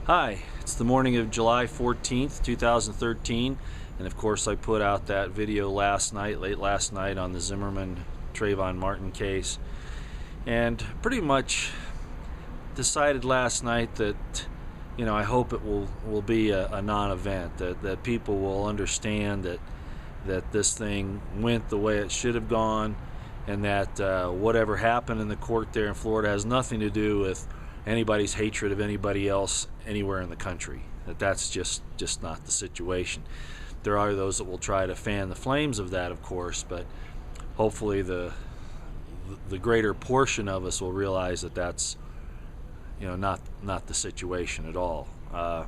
Hi, it's the morning of July 14th, 2013, and of course I put out that video late last night on the Zimmerman Trayvon Martin case, and pretty much decided last night that, I hope it will be a non-event, that people will understand that this thing went the way it should have gone, and that whatever happened in the court there in Florida has nothing to do with anybody's hatred of anybody else anywhere in the country. That's just not the situation. There are those that will try to fan the flames of that, of course, but hopefully the greater portion of us will realize that that's not the situation at all. I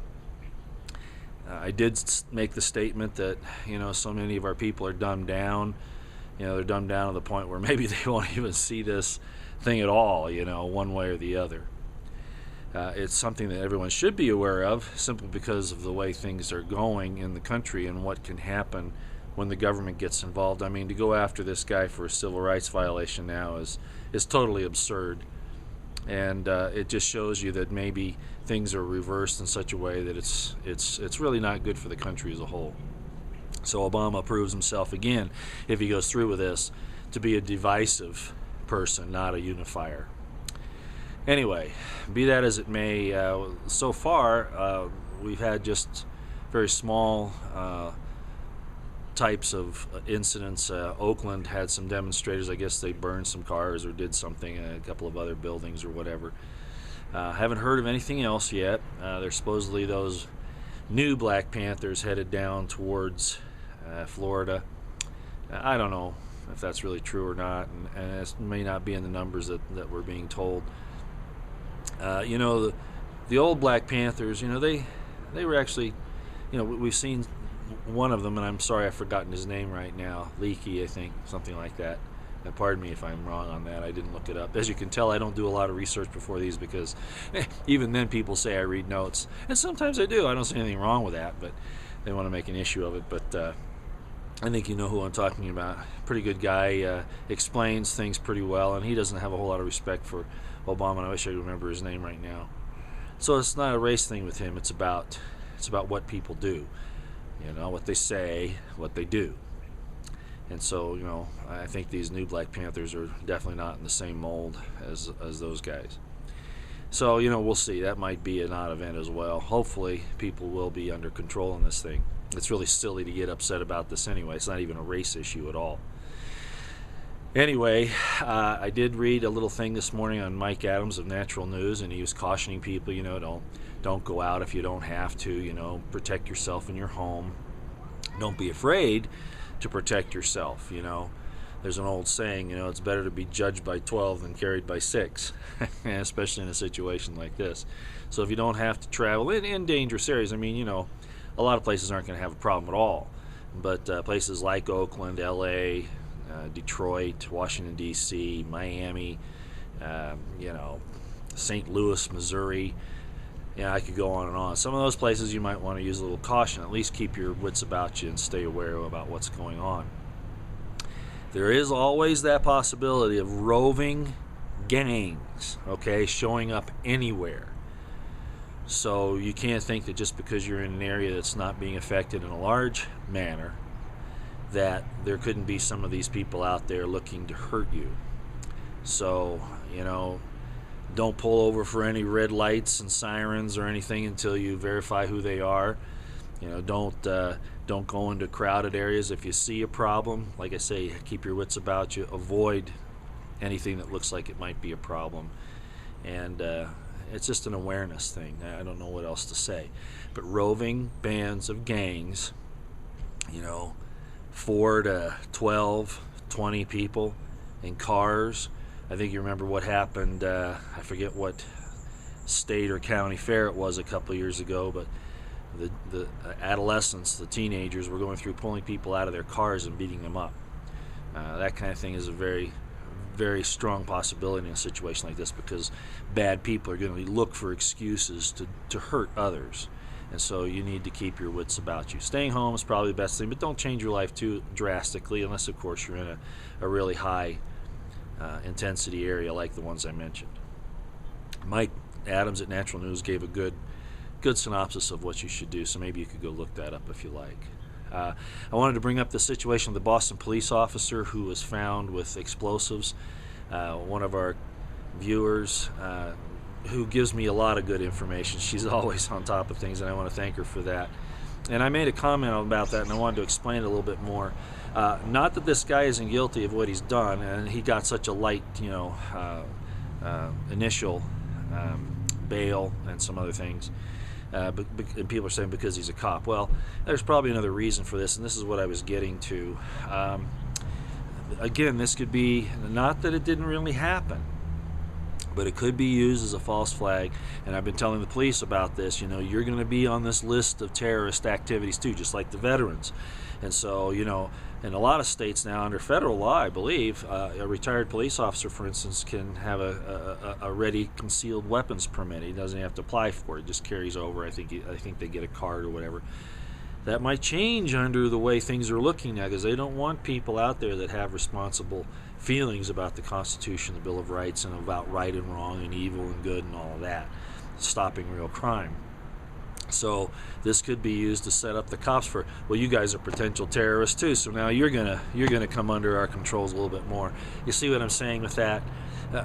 did make the statement that so many of our people are dumbed down. They're dumbed down to the point where maybe they won't even see this thing at all, one way or the other. It's something that everyone should be aware of, simply because of the way things are going in the country and what can happen when the government gets involved. I mean, to go after this guy for a civil rights violation now is totally absurd, and it just shows you that maybe things are reversed in such a way that it's really not good for the country as a whole. So Obama proves himself again, if he goes through with this, to be a divisive person, not a unifier. Anyway, be that as it may, so far we've had just very small types of incidents. Oakland had some demonstrators. I guess they burned some cars or did something, a couple of other buildings or whatever. Haven't heard of anything else yet. There's supposedly those new Black Panthers headed down towards Florida. I don't know if that's really true or not, and it may not be in the numbers that we're being told. The old Black Panthers, they were actually, we've seen one of them, and I'm sorry I've forgotten his name right now, Leakey, I think, something like that. And pardon me if I'm wrong on that, I didn't look it up. As you can tell, I don't do a lot of research before these because even then people say I read notes, and sometimes I do. I don't see anything wrong with that, but they want to make an issue of it. But I think you know who I'm talking about. Pretty good guy, explains things pretty well, and he doesn't have a whole lot of respect for Obama. I wish I could remember his name right now. So it's not a race thing with him. It's about what people do, what they say, what they do. And so I think these new Black Panthers are definitely not in the same mold as those guys. So we'll see. That might be a non-event as well. Hopefully people will be under control in this thing. It's really silly to get upset about this anyway. It's not even a race issue at all. Anyway, I did read a little thing this morning on Mike Adams of Natural News, and he was cautioning people, don't go out if you don't have to, protect yourself in your home. Don't be afraid to protect yourself, There's an old saying, it's better to be judged by 12 than carried by 6, especially in a situation like this. So if you don't have to travel in dangerous areas, I mean, a lot of places aren't going to have a problem at all, but places like Oakland, LA, Detroit, Washington, D.C., Miami, St. Louis, Missouri. I could go on and on. Some of those places you might want to use a little caution. At least keep your wits about you and stay aware about what's going on. There is always that possibility of roving gangs, showing up anywhere. So you can't think that just because you're in an area that's not being affected in a large manner that there couldn't be some of these people out there looking to hurt you. So, don't pull over for any red lights and sirens or anything until you verify who they are. Don't go into crowded areas if you see a problem. Like I say, keep your wits about you. Avoid anything that looks like it might be a problem. And it's just an awareness thing. I don't know what else to say. But roving bands of gangs, 4 to 12, 20 people in cars. I think you remember what happened, I forget what state or county fair it was a couple of years ago, but the adolescents, the teenagers, were going through pulling people out of their cars and beating them up. That kind of thing is a very, very strong possibility in a situation like this, because bad people are going to look for excuses to hurt others. And so you need to keep your wits about you. Staying home is probably the best thing, but don't change your life too drastically unless, of course, you're in a really high intensity area like the ones I mentioned. Mike Adams at Natural News gave a good good synopsis of what you should do, so maybe you could go look that up if you like. I wanted to bring up the situation of the Boston police officer who was found with explosives. One of our viewers who gives me a lot of good information. She's always on top of things, and I want to thank her for that. And I made a comment about that, and I wanted to explain it a little bit more. Not that this guy isn't guilty of what he's done, and he got such a light, initial bail and some other things. But people are saying because he's a cop. Well, there's probably another reason for this, and this is what I was getting to. Again, this could be not that it didn't really happen, but it could be used as a false flag. And I've been telling the police about this. You're going to be on this list of terrorist activities too, just like the veterans. And so, in a lot of states now, under federal law, I believe, a retired police officer, for instance, can have a ready concealed weapons permit. He doesn't have to apply for it; it just carries over. I think they get a card or whatever. That might change under the way things are looking now, because they don't want people out there that have responsible feelings about the Constitution, the Bill of Rights, and about right and wrong and evil and good and all of that, stopping real crime. So this could be used to set up the cops for, well, you guys are potential terrorists too, so now you're gonna come under our controls a little bit more. You see what I'm saying with that?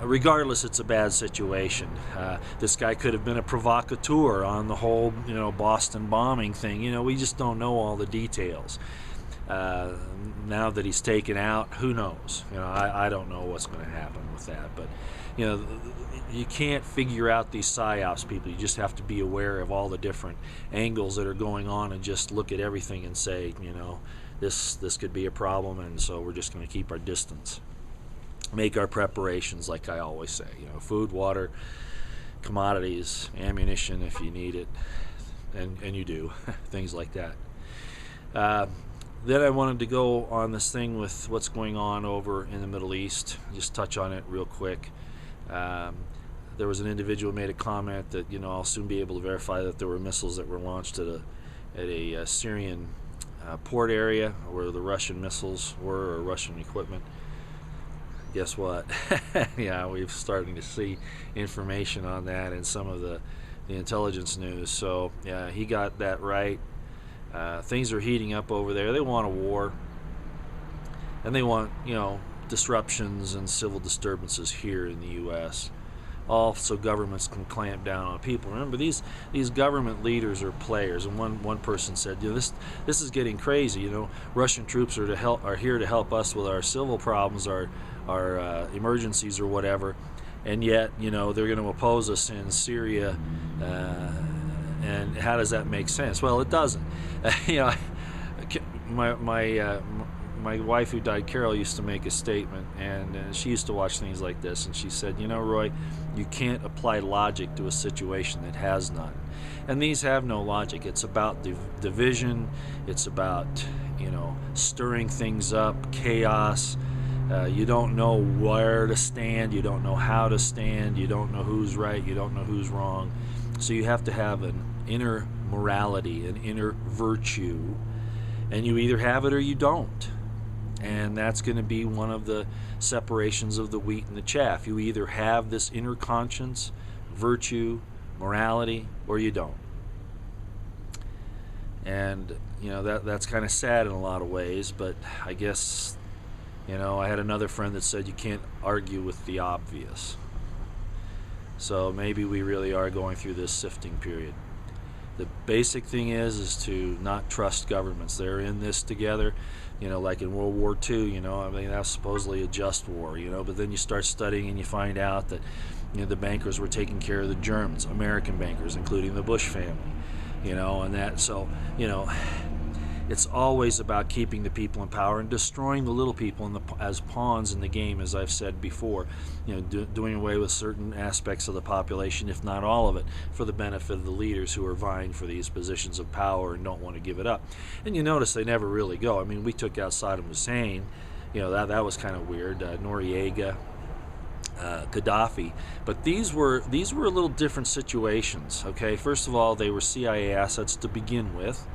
Regardless, it's a bad situation. This guy could have been a provocateur on the whole, Boston bombing thing. We just don't know all the details. Now that he's taken out, who knows? I don't know what's going to happen with that, but you can't figure out these psyops, people. You just have to be aware of all the different angles that are going on and just look at everything and say, this could be a problem, and so we're just going to keep our distance. Make our preparations, like I always say, food, water, commodities, ammunition if you need it, and you do, things like that. Then I wanted to go on this thing with what's going on over in the Middle East, just touch on it real quick. There was an individual who made a comment that, I'll soon be able to verify that there were missiles that were launched at a Syrian port area where the Russian missiles were, or Russian equipment. Guess what? Yeah, we're starting to see information on that in some of the intelligence news. So, yeah, he got that right. Things are heating up over there. They want a war, and they want, disruptions and civil disturbances here in the U.S. all so governments can clamp down on people. Remember, these government leaders are players, and one person said, this is getting crazy. Russian troops are here to help us with our civil problems, our emergencies or whatever, and yet they're going to oppose us in Syria. And how does that make sense? Well, it doesn't. My wife who died, Carol, used to make a statement, and she used to watch things like this, and she said, Roy, you can't apply logic to a situation that has none. And these have no logic. It's about division. It's about, stirring things up, chaos. You don't know where to stand. You don't know how to stand. You don't know who's right. You don't know who's wrong. So you have to have an inner morality, an inner virtue, and you either have it or you don't. And that's going to be one of the separations of the wheat and the chaff. You either have this inner conscience, virtue, morality, or you don't. And, that's kind of sad in a lot of ways, but I guess, I had another friend that said you can't argue with the obvious. So maybe we really are going through this sifting period. The basic thing is to not trust governments. They're in this together, like in World War II, that's supposedly a just war, but then you start studying and you find out that, the bankers were taking care of the Germans, American bankers, including the Bush family, and that, so, it's always about keeping the people in power and destroying the little people as pawns in the game, as I've said before. Doing away with certain aspects of the population, if not all of it, for the benefit of the leaders who are vying for these positions of power and don't want to give it up. And you notice they never really go. I mean, we took out Saddam Hussein. That was kind of weird. Noriega, Gaddafi, but these were a little different situations. Okay, first of all, they were CIA assets to begin with.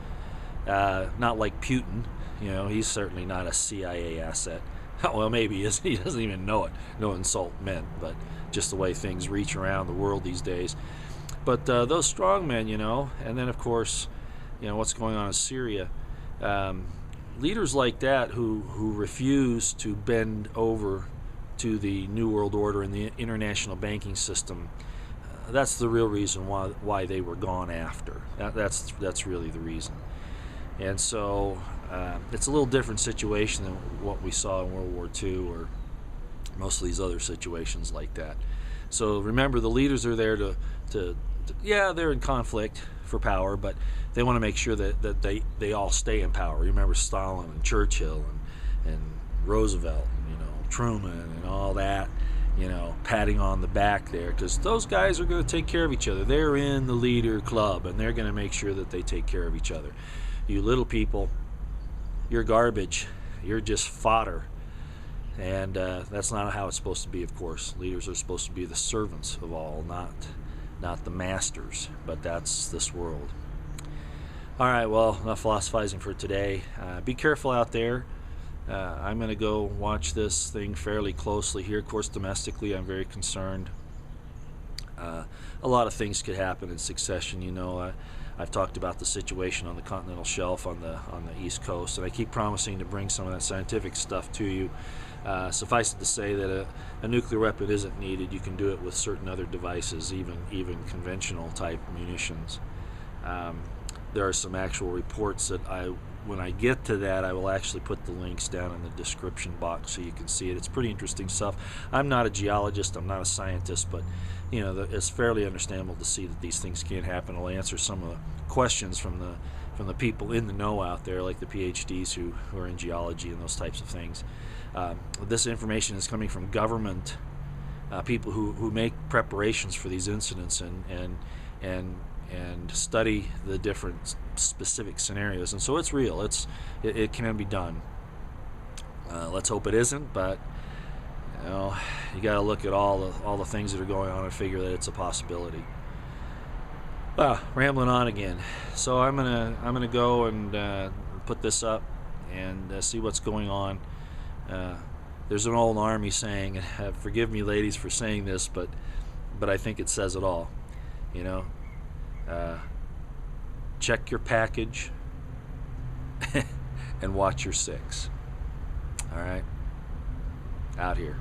Not like Putin, he's certainly not a CIA asset. Well, maybe he is. He doesn't even know it. No insult meant, but just the way things reach around the world these days. But those strong men, and then of course, what's going on in Syria. Leaders like that who refuse to bend over to the New World Order and the international banking system, that's the real reason why they were gone after. That's really the reason. And so it's a little different situation than what we saw in World War II or most of these other situations like that. So remember, the leaders are there to they're in conflict for power, but they want to make sure that they all stay in power. Remember Stalin and Churchill and Roosevelt, Truman and all that, patting on the back there, because those guys are going to take care of each other. They're in the leader club, and they're going to make sure that they take care of each other. You little people, you're garbage. You're just fodder. And that's not how it's supposed to be, of course. Leaders are supposed to be the servants of all, not the masters. But that's this world. All right, well, enough philosophizing for today. Be careful out there. I'm going to go watch this thing fairly closely here. Of course, domestically, I'm very concerned. A lot of things could happen in succession. I've talked about the situation on the continental shelf on the East Coast, and I keep promising to bring some of that scientific stuff to you. Suffice it to say that a nuclear weapon isn't needed. You can do it with certain other devices, even conventional type munitions. There are some actual reports that when I get to that, I will actually put the links down in the description box so you can see it. It's pretty interesting stuff. I'm not a geologist, I'm not a scientist, but it's fairly understandable to see that these things can happen. I'll answer some of the questions from the people in the know out there, like the PhDs who are in geology and those types of things. This information is coming from government people who make preparations for these incidents and study the different specific scenarios, and so it's real. It can be done. Let's hope it isn't, but you got to look at all the things that are going on and figure that it's a possibility. Rambling on again. So I'm gonna go and put this up and see what's going on. There's an old army saying, forgive me ladies for saying this, but I think it says it all. Check your package and watch your six. All right, out here.